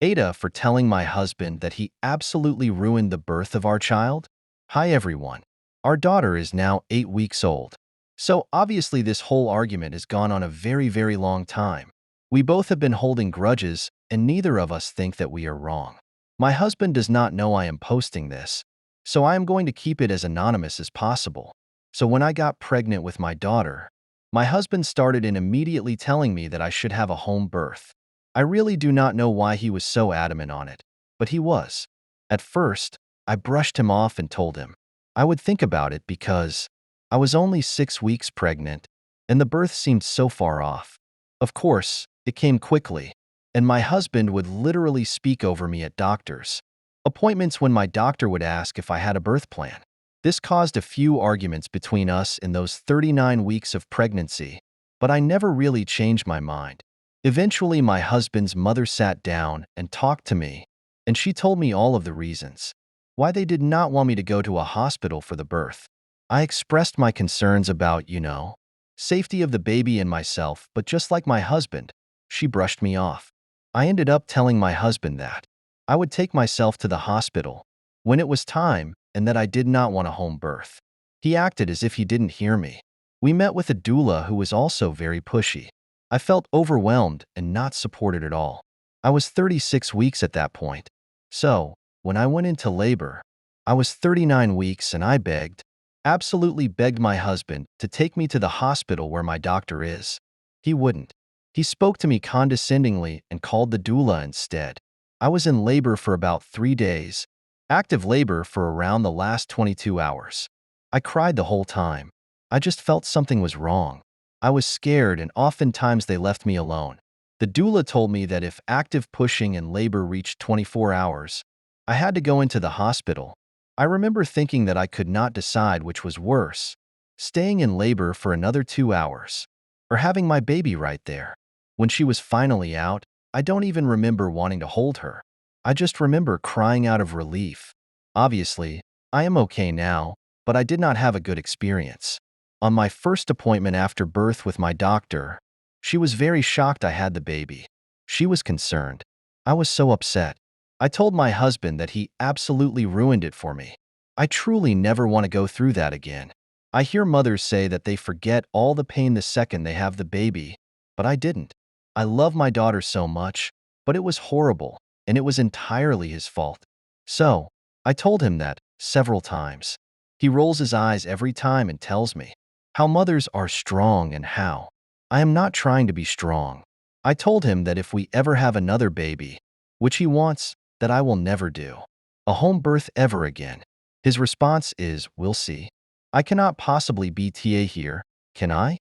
Ada for telling my husband that he absolutely ruined the birth of our child? Hi everyone. Our daughter is now 8 weeks old. So obviously this whole argument has gone on a very, very long time. We both have been holding grudges and neither of us think that we are wrong. My husband does not know I am posting this, so I am going to keep it as anonymous as possible. So when I got pregnant with my daughter, my husband started in immediately telling me that I should have a home birth. I really do not know why he was so adamant on it, but he was. At first, I brushed him off and told him I would think about it because I was only 6 weeks pregnant and the birth seemed so far off. Of course, it came quickly, and my husband would literally speak over me at doctors' appointments when my doctor would ask if I had a birth plan. This caused a few arguments between us in those 39 weeks of pregnancy, but I never really changed my mind. Eventually, my husband's mother sat down and talked to me, and she told me all of the reasons why they did not want me to go to a hospital for the birth. I expressed my concerns about, safety of the baby and myself, but just like my husband, she brushed me off. I ended up telling my husband that I would take myself to the hospital when it was time and that I did not want a home birth. He acted as if he didn't hear me. We met with a doula who was also very pushy. I felt overwhelmed and not supported at all. I was 36 weeks at that point. So, when I went into labor, I was 39 weeks and I absolutely begged my husband to take me to the hospital where my doctor is. He wouldn't. He spoke to me condescendingly and called the doula instead. I was in labor for about 3 days, active labor for around the last 22 hours. I cried the whole time. I just felt something was wrong. I was scared and oftentimes they left me alone. The doula told me that if active pushing and labor reached 24 hours, I had to go into the hospital. I remember thinking that I could not decide which was worse, staying in labor for another 2 hours, or having my baby right there. When she was finally out, I don't even remember wanting to hold her. I just remember crying out of relief. Obviously, I am okay now, but I did not have a good experience. On my first appointment after birth with my doctor, she was very shocked I had the baby. She was concerned. I was so upset. I told my husband that he absolutely ruined it for me. I truly never want to go through that again. I hear mothers say that they forget all the pain the second they have the baby, but I didn't. I love my daughter so much, but it was horrible, and it was entirely his fault. So, I told him that several times. He rolls his eyes every time and tells me how mothers are strong and how I am not trying to be strong. I told him that if we ever have another baby, which he wants, that I will never do a home birth ever again. His response is, "We'll see." I cannot possibly be TA here, can I?